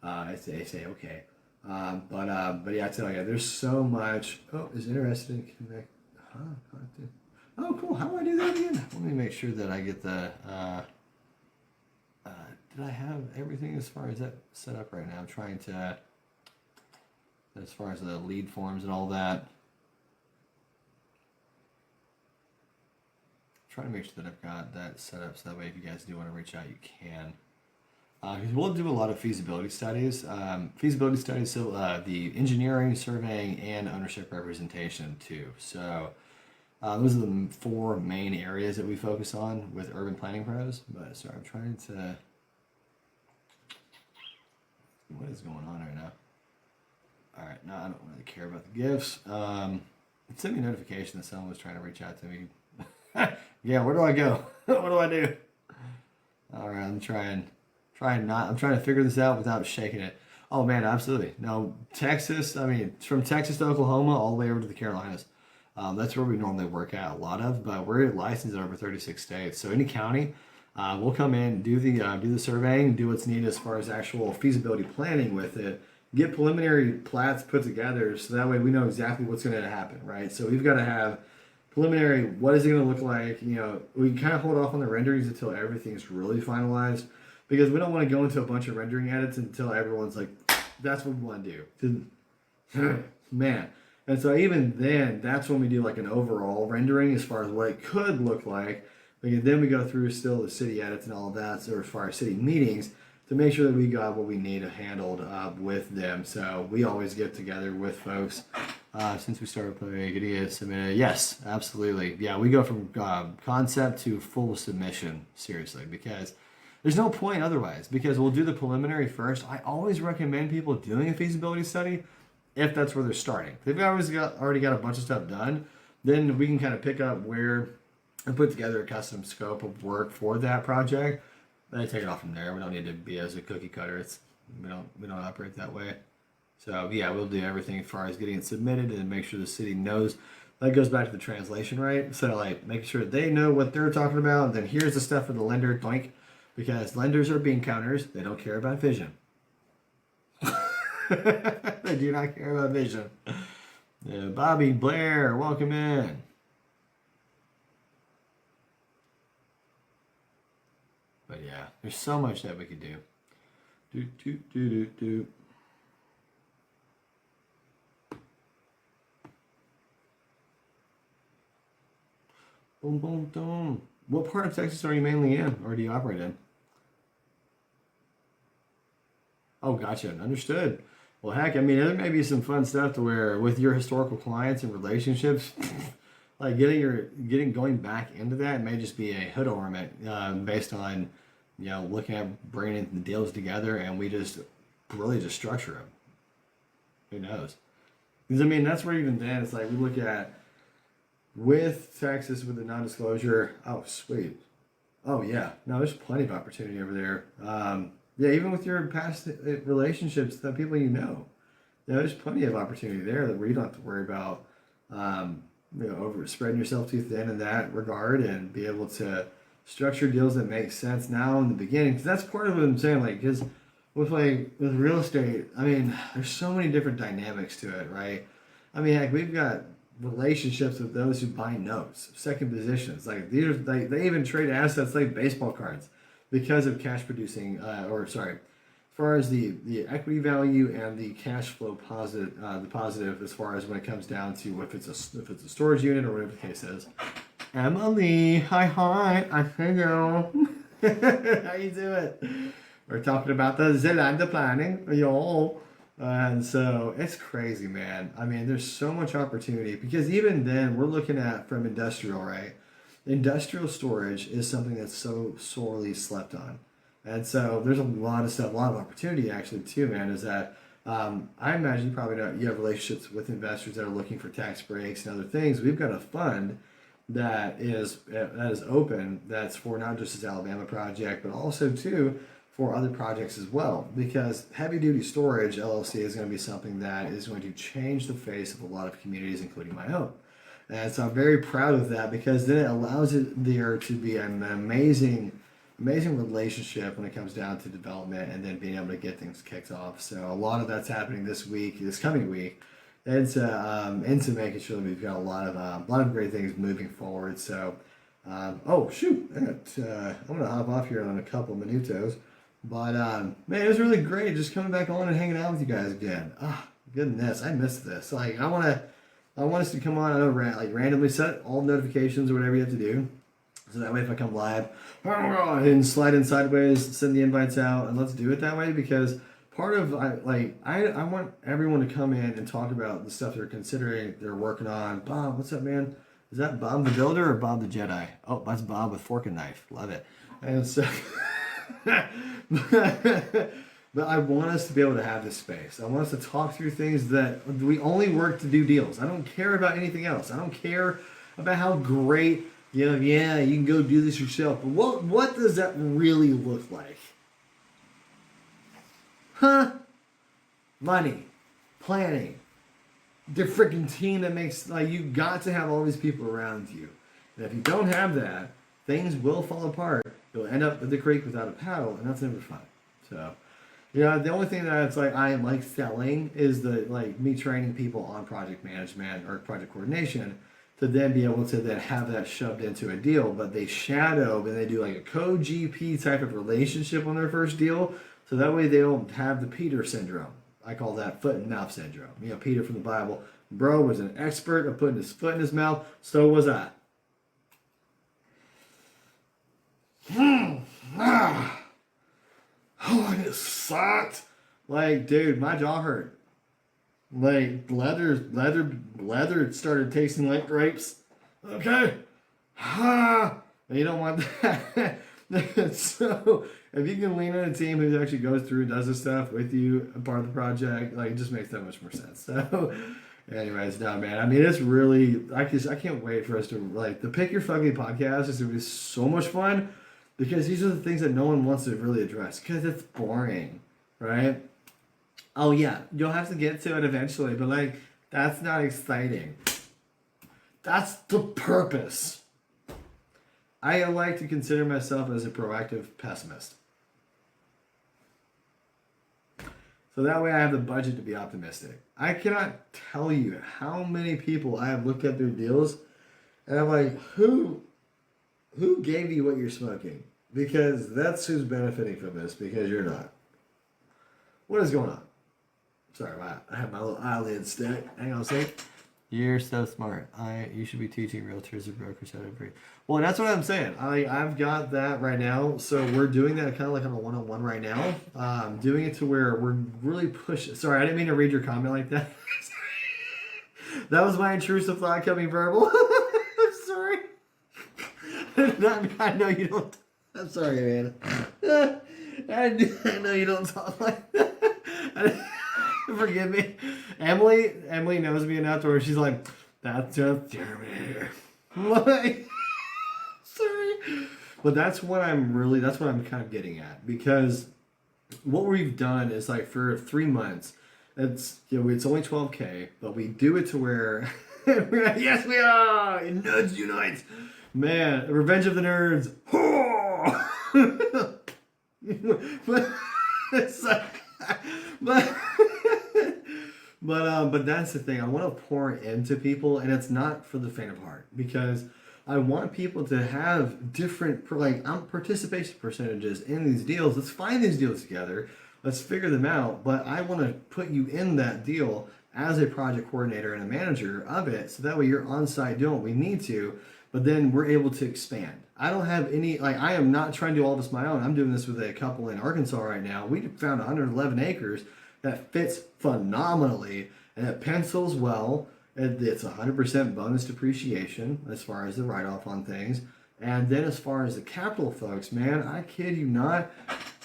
I say okay. But yeah, I tell you, there's so much. Oh, is interested in connect? Oh, cool. How do I do that again? Let me make sure that I get the. Did I have everything as far as that set up right now? I'm trying to, as far as the lead forms and all that. Trying to make sure that I've got that set up so that way if you guys do want to reach out, you can. Because we'll do a lot of feasibility studies. So the engineering, surveying, and ownership representation too. So those are the four main areas that we focus on with urban planning pros. But sorry, I'm trying to. What is going on right now? All right, no, I don't really care about the gifts. It sent me a notification that someone was trying to reach out to me. Yeah, where do I go? What do I do? All right, I'm trying to figure this out without shaking it. Oh man, absolutely. No, Texas. I mean, from Texas to Oklahoma, all the way over to the Carolinas. That's where we normally work at a lot of, but we're licensed in over 36 states. So any county, we'll come in, do the surveying, do what's needed as far as actual feasibility planning with it. Get preliminary plats put together, so that way we know exactly what's going to happen, right? So we've got to have preliminary. What is it going to look like? We kind of hold off on the renderings until everything's really finalized, because we don't want to go into a bunch of rendering edits until everyone's like, that's what we want to do. Man. And so even then, that's when we do like an overall rendering as far as what it could look like. Because then we go through still the city edits and all of that, so as far as city meetings, to make sure that we got what we need handled with them. So we always get together with folks since we started getting it submitted. Yes, absolutely. Yeah, we go from concept to full submission, seriously, because there's no point otherwise, because we'll do the preliminary first. I always recommend people doing a feasibility study if that's where they're starting. If they've already got a bunch of stuff done, then we can kind of pick up where and put together a custom scope of work for that project. Then I take it off from there. We don't need to be as a cookie cutter. We don't operate that way. So yeah, we'll do everything as far as getting it submitted and make sure the city knows. That goes back to the translation, right? So like making sure they know what they're talking about. And then here's the stuff for the lender, doink, because lenders are bean counters. They don't care about vision. They do not care about vision. Bobby Blair, welcome in. But yeah, there's so much that we could do. Do. Boom, boom, boom. What part of Texas are you mainly in, or do you operate in? Oh, gotcha. Understood. Well, heck, I mean, there may be some fun stuff to where with your historical clients and relationships, like going back into that may just be a hood ornament based on, looking at bringing the deals together, and we just really just structure them. Who knows? Because I mean, that's where even then it's like we look at with Texas with the non-disclosure. Oh, sweet. Oh yeah. No, there's plenty of opportunity over there. Yeah, even with your past relationships, the people you know, there's plenty of opportunity there that where you don't have to worry about, over spreading yourself too thin in that regard, and be able to structure deals that make sense now in the beginning. Because that's part of what I'm saying. Like, because with real estate, I mean, there's so many different dynamics to it, right? I mean, heck, we've got relationships with those who buy notes, second positions. Like these are they even trade assets like baseball cards because of cash producing, as far as the equity value and the cash flow positive, the positive as far as when it comes down to if it's a storage unit or whatever the case is. Emily, hi, I see you. How you doing? We're talking about the Zalanda planning, yo. And so it's crazy, man. I mean, there's so much opportunity because even then, we're looking at from industrial, right? Industrial storage is something that's so sorely slept on. And so there's a lot of stuff, a lot of opportunity actually too, man, is that I imagine you probably know you have relationships with investors that are looking for tax breaks and other things. We've got a fund that is open that's for not just this Alabama project, but also too for other projects as well, because heavy duty storage LLC is going to be something that is going to change the face of a lot of communities, including my own. And so I'm very proud of that because then it allows it there to be an amazing relationship when it comes down to development and then being able to get things kicked off. So a lot of that's happening this coming week, into making sure that we've got a lot of great things moving forward. So, oh shoot, I'm gonna hop off here on a couple of minutos. But man, it was really great just coming back on and hanging out with you guys again. Ah, goodness, I missed this. Like, I want us to come on. I know, randomly set all notifications or whatever you have to do, so that way if I come live, and slide in sideways, send the invites out, and let's do it that way because part of I want everyone to come in and talk about the stuff they're considering, they're working on. Bob, what's up, man? Is that Bob the Builder or Bob the Jedi? Oh, that's Bob with fork and knife. Love it. And so. But I want us to be able to have this space. I want us to talk through things that we only work to do deals. I don't care about anything else. I don't care about how great, you can go do this yourself. But what does that really look like? Money, planning, the freaking team that makes, you got to have all these people around you. And if you don't have that, things will fall apart. You'll end up at the creek without a paddle, and that's never fun. So, the only thing that's I am selling is me training people on project management or project coordination to then be able to then have that shoved into a deal. But they shadow and they do a co-GP type of relationship on their first deal, so that way they don't have the Peter syndrome. I call that foot and mouth syndrome. Peter from the Bible, bro, was an expert of putting his foot in his mouth. So was I. Oh, it sucked. Dude, my jaw hurt. Leather started tasting like grapes. Okay. You don't want that. So, if you can lean on a team who actually goes through and does this stuff with you, a part of the project, it just makes that much more sense. So, anyways, no, man. I mean, it's really, I can't wait for us to, the Pick Your Fucking podcast is going to be so much fun. Because these are the things that no one wants to really address. Because it's boring, right? Oh, yeah, you'll have to get to it eventually. But, that's not exciting. That's the purpose. I like to consider myself as a proactive pessimist. So that way I have the budget to be optimistic. I cannot tell you how many people I have looked at their deals. And I'm like, who gave you what you're smoking? Because that's who's benefiting from this, because you're not. What is going on? Sorry, I have my little eyelid stuck. Hang on a second. You're so smart. You should be teaching realtors and brokers how to breathe. Well, that's what I'm saying. I've got that right now. So we're doing that kind of on a one-on-one right now. Doing it to where we're really pushing. Sorry, I didn't mean to read your comment like that. That was my intrusive thought coming verbal. I'm sorry. I know you don't. I'm sorry, man. I know you don't talk like that. Forgive me. Emily knows me enough to where she's like, that's just Terminator. Sorry. But that's what I'm kind of getting at, because what we've done is like for 3 months, it's only 12K, but we do it to where we're like, yes we are, Nerds Unite, man, Revenge of the Nerds. but it's like, but but that's the thing. I want to pour into people, and it's not for the faint of heart because I want people to have different participation percentages in these deals. Let's find these deals together. Let's figure them out. But I want to put you in that deal as a project coordinator and a manager of it, so that way you're on site doing what we need to. But then we're able to expand. I don't have any I am not trying to do all this my own. I'm doing this with a couple in Arkansas right now. We found 111 acres that fits phenomenally and it pencils well. It's 100% bonus depreciation as far as the write-off on things. And then as far as the capital folks, man, I kid you not.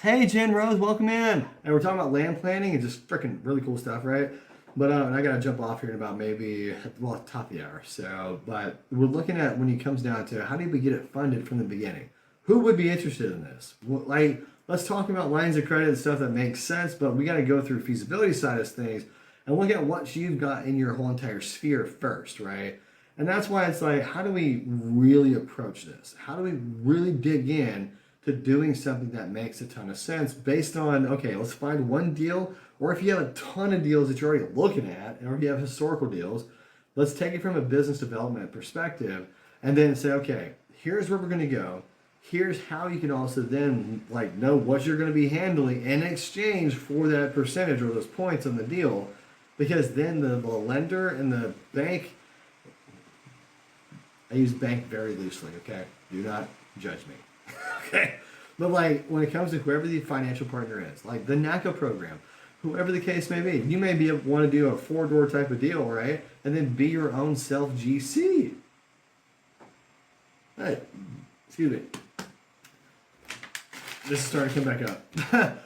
Hey, Jen Rose, welcome in. And we're talking about land planning and just freaking really cool stuff, right? But and I got to jump off here in about maybe, top of the hour. So, but we're looking at when it comes down to how do we get it funded from the beginning? Who would be interested in this? Let's talk about lines of credit and stuff that makes sense, but we got to go through feasibility side of things and look at what you've got in your whole entire sphere first, right? And that's why it's like, how do we really approach this? How do we really dig in to doing something that makes a ton of sense based on, okay, let's find one deal, or if you have a ton of deals that you're already looking at, or if you have historical deals, let's take it from a business development perspective and then say, okay, here's where we're going to go. Here's how you can also then know what you're going to be handling in exchange for that percentage or those points on the deal, because then the lender and the bank, I use bank very loosely, okay? Do not judge me, okay? But when it comes to whoever the financial partner is, like the NACA program, whoever the case may be, you may want to do a 4-door type of deal, right? And then be your own self GC. Hey, excuse me. This is starting to come back up.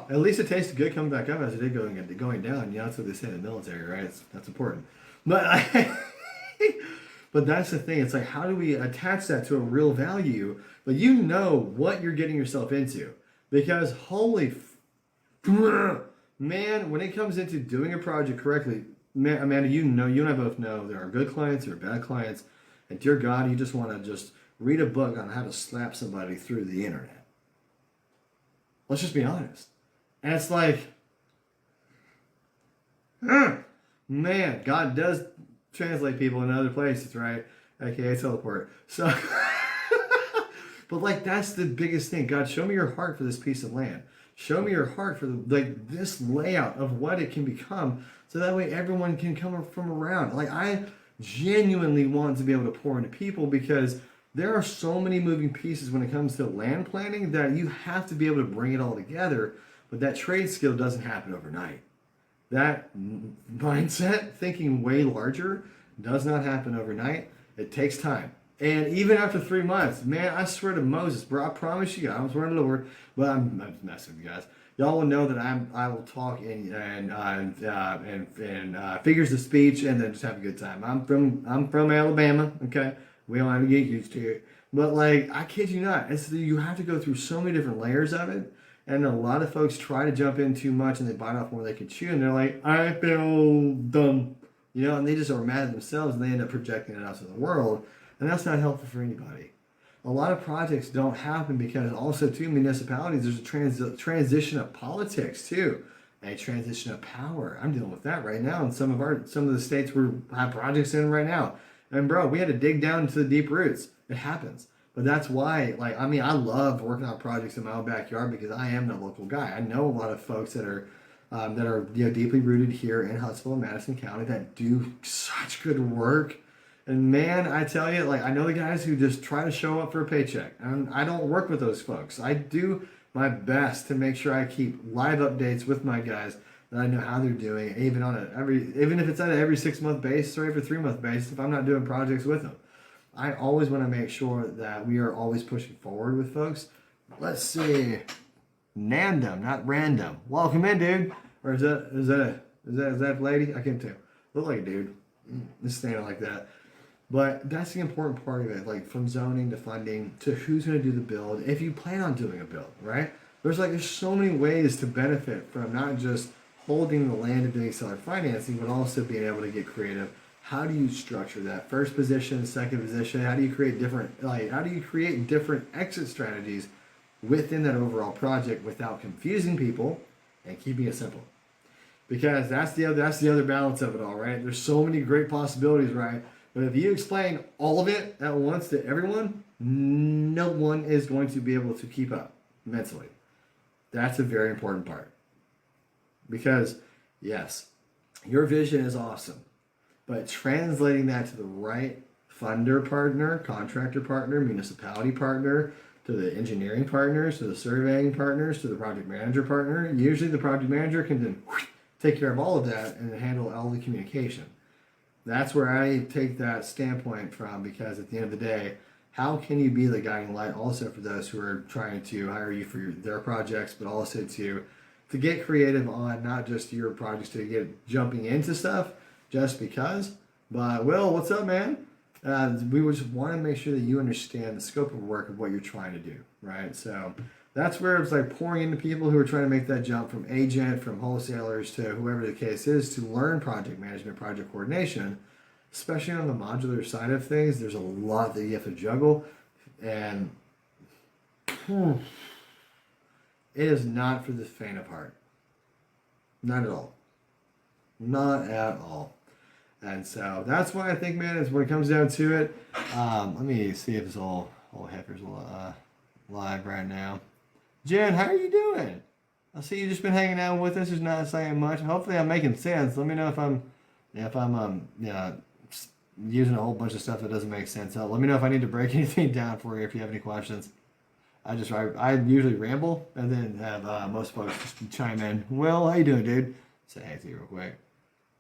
At least it tasted good coming back up as it did going down. That's what they say in the military, right? That's important. But but that's the thing. It's like, how do we attach that to a real value? But you know what you're getting yourself into. Because man, when it comes into doing a project correctly, man, Amanda, you and I both know there are good clients, there are bad clients. And dear God, you just want to just read a book on how to slap somebody through the internet. Let's just be honest. And it's like, man, God does translate people in other places, right? AKA teleport. So, but that's the biggest thing. God, show me your heart for this piece of land. Show me your heart for this layout of what it can become, so that way everyone can come from around. I genuinely want to be able to pour into people because there are so many moving pieces when it comes to land planning that you have to be able to bring it all together, but that trade skill doesn't happen overnight. That mindset, thinking way larger, does not happen overnight. It takes time. And even after 3 months, man, I swear to Moses, bro, I promise you, I swear to the Lord, but I'm messing with you guys. Y'all will know that I will talk in figures of speech and then just have a good time. I'm from Alabama, okay? We don't have to get used to it. But I kid you not, you have to go through so many different layers of it. And a lot of folks try to jump in too much and they bite off more than they can chew. And they're like, I feel dumb. And they just are mad at themselves and they end up projecting it out to the world. And that's not helpful for anybody. A lot of projects don't happen because also too, municipalities, there's a transition of politics too. A transition of power. I'm dealing with that right now in some of the states we have projects in right now. And bro, we had to dig down into the deep roots. It happens. But that's why, I love working on projects in my own backyard because I am the local guy. I know a lot of folks that are deeply rooted here in Huntsville and Madison County that do such good work. And man, I tell you, I know the guys who just try to show up for a paycheck. And I don't work with those folks. I do my best to make sure I keep live updates with my guys, that I know how they're doing, even if it's on an every 6-month basis or every 3-month basis, if I'm not doing projects with them. I always want to make sure that we are always pushing forward with folks. Let's see. Nandom, not random. Welcome in, dude. Or is that a lady? I can't tell. Look like a dude. Just standing like that. But that's the important part of it, from zoning to funding to who's going to do the build, if you plan on doing a build, right? there's so many ways to benefit from not just holding the land and doing seller financing, but also being able to get creative. How do you structure that first position, second position? How do you create different exit strategies within that overall project without confusing people and keeping it simple? Because that's the other balance of it all, right? There's so many great possibilities, right? But if you explain all of it at once to everyone, no one is going to be able to keep up mentally. That's a very important part. Because, yes, your vision is awesome, but translating that to the right funder partner, contractor partner, municipality partner, to the engineering partners, to the surveying partners, to the project manager partner, usually the project manager can then take care of all of that and handle all the communication. That's where I take that standpoint from, because at the end of the day, how can you be the guiding light also for those who are trying to hire you for their projects, but also to get creative on not just your projects, to get jumping into stuff just because. But Will, what's up, man? We just want to make sure that you understand the scope of work of what you're trying to do, right? So that's where it's like pouring into people who are trying to make that jump from agent, from wholesalers to whoever the case is, to learn project management, project coordination. Especially on the modular side of things, there's a lot that you have to juggle, and it is not for the faint of heart. Not at all. Not at all. And so that's why I think, man, is when it comes down to it. Let me see if this all hacker's live right now. Jen, how are you doing? I see you just been hanging out with us, just not saying much. Hopefully, I'm making sense. Let me know if I'm using a whole bunch of stuff that doesn't make sense. Let me know if I need to break anything down for you if you have any questions. I usually ramble and then have most folks just chime in. Well, how you doing, dude? Say hey to you real quick.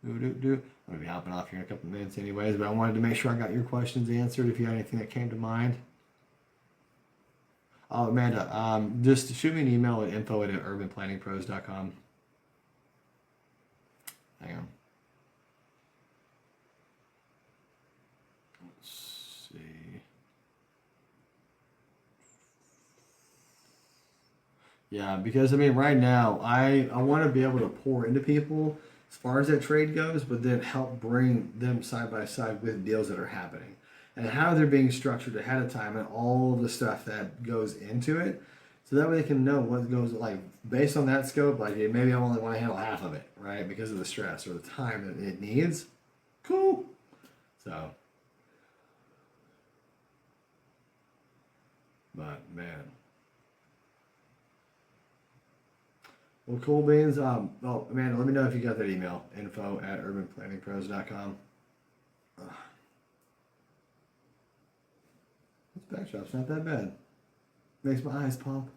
I'm gonna be hopping off here in a couple of minutes anyways, but I wanted to make sure I got your questions answered if you had anything that came to mind. Oh, Amanda, just shoot me an email at info@urbanplanningpros.com. Hang on. Let's see. Yeah, because I mean, right now, I want to be able to pour into people as far as that trade goes, but then help bring them side by side with deals that are happening and how they're being structured ahead of time and all of the stuff that goes into it. So that way they can know what goes, like, based on that scope, like maybe I only want to handle half of it, right? Because of the stress or the time that it needs. Cool. So, but man. Well, cool beans. Oh, Amanda, let me know if you got that email. info@urbanplanningpros.com. This backdrop's not that bad. Makes my eyes pump.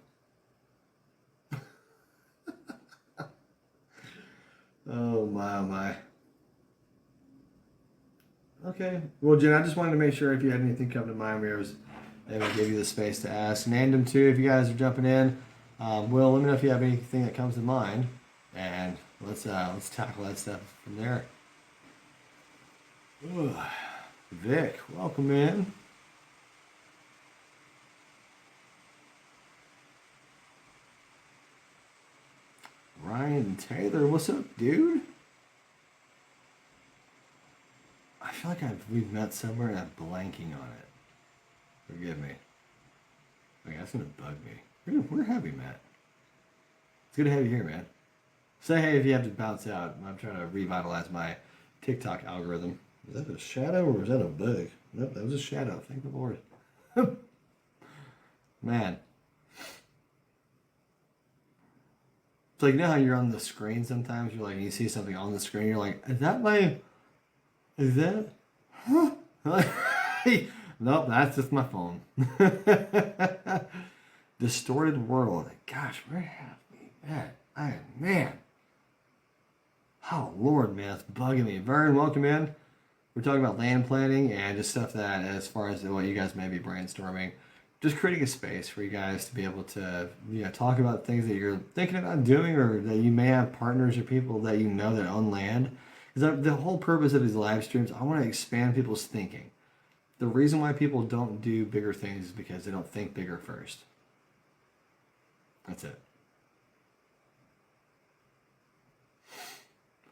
Oh my. Okay. Well, Jen, I just wanted to make sure if you had anything come to mind where I was able to give you the space to ask. And Andem too, if you guys are jumping in. Will, let me know if you have anything that comes to mind, and let's tackle that stuff from there. Ugh. Vic, welcome in. Ryan Taylor, what's up, dude? I feel like we've met somewhere and I'm blanking on it. Forgive me. Okay, that's gonna bug me. Where have we met? It's good to have you here, man. Say hey if you have to bounce out. I'm trying to revitalize my TikTok algorithm. Is that a shadow or was that a bug? Nope, that was a shadow. Thank the Lord. Man. It's like, you know how you're on the screen sometimes? You're like, you see something on the screen, you're like, is that? Huh? Nope, that's just my phone. Distorted world. Gosh, where have we been? Man. Oh, Lord, man, it's bugging me. Vern, welcome in. We're talking about land planning and just stuff that, as far as what you guys may be brainstorming, just creating a space for you guys to be able to, talk about things that you're thinking about doing, or that you may have partners or people that you know that own land. Because the whole purpose of these live streams, I want to expand people's thinking. The reason why people don't do bigger things is because they don't think bigger first. That's it.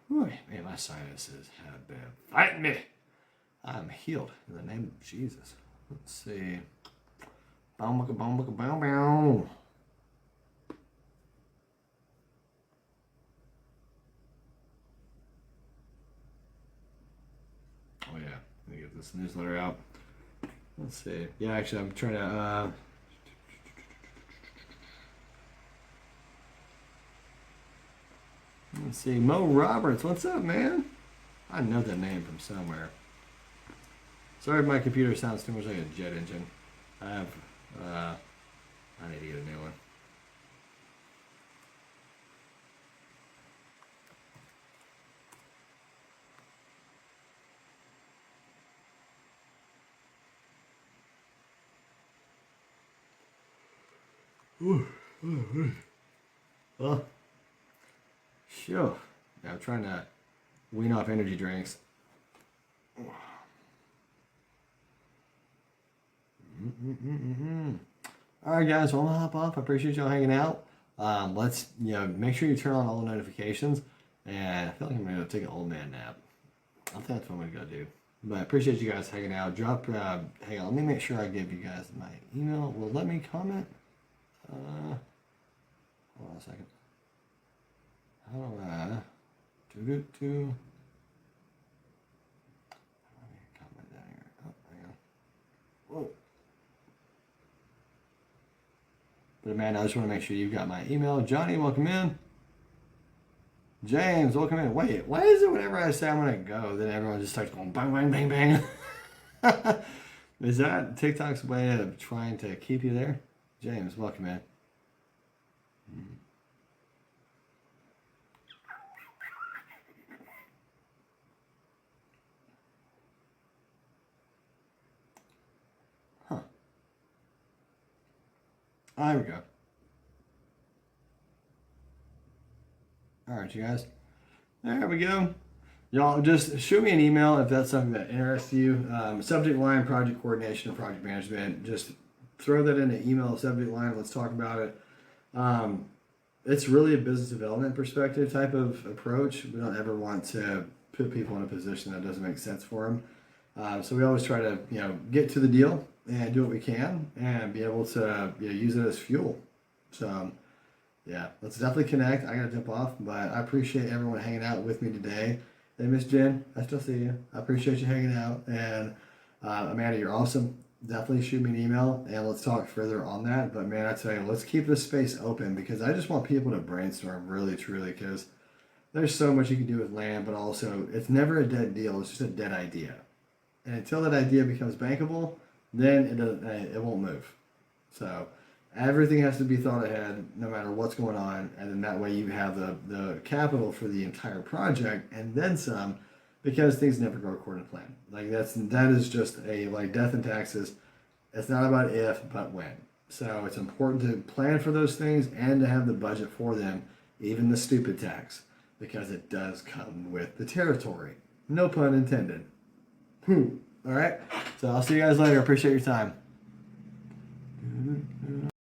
Whew, man, my sinuses have been fighting me. I'm healed in the name of Jesus. Let's see. Bow, bow, bow, bow, bow, bow. Oh yeah, let me get this newsletter out. Let's see. Yeah, actually, I'm trying to. Let's see. Mo Roberts, what's up, man? I know that name from somewhere. Sorry if my computer sounds too much like a jet engine. I have. I need to get a new one. Well, sure. Yeah, I'm trying to wean off energy drinks. All right, guys. Well, I'm gonna hop off. I appreciate y'all hanging out. Let's make sure you turn on all the notifications. And I feel like I'm gonna go take an old man nap. I think that's what I'm gonna go do. But I appreciate you guys hanging out. Hang on. Let me make sure I give you guys my email. Will let me comment? Hold on a second. How do I Let me comment down here. Oh, hang on. Whoa. But Amanda, I just want to make sure you've got my email. Johnny, welcome in. James, welcome in. Wait, why is it whenever I say I'm gonna go, then everyone just starts going bang, bang, bang, bang? Is that TikTok's way of trying to keep you there? James, welcome in. Huh. Oh, there we go. All right, you guys. There we go. Y'all just shoot me an email if that's something that interests you. Subject line, project coordination, or project management. Just throw that in the email subject line. Let's talk about it. It's really a business development perspective type of approach. We don't ever want to put people in a position that doesn't make sense for them. So we always try to get to the deal and do what we can and be able to use it as fuel. So yeah, let's definitely connect. I gotta jump off, but I appreciate everyone hanging out with me today. Hey, Miss Jen, I still see you. I appreciate you hanging out. And Amanda, you're awesome. Definitely shoot me an email and let's talk further on that. But man, I tell you, let's keep this space open because I just want people to brainstorm really, truly, because there's so much you can do with land, but also it's never a dead deal. It's just a dead idea. And until that idea becomes bankable, then it won't move. So everything has to be thought ahead, no matter what's going on, and then that way you have the capital for the entire project and then some, because things never go according to plan. Like that is just like death and taxes. It's not about if, but when. So it's important to plan for those things and to have the budget for them, even the stupid tax, because it does come with the territory. No pun intended. All right. So I'll see you guys later. Appreciate your time.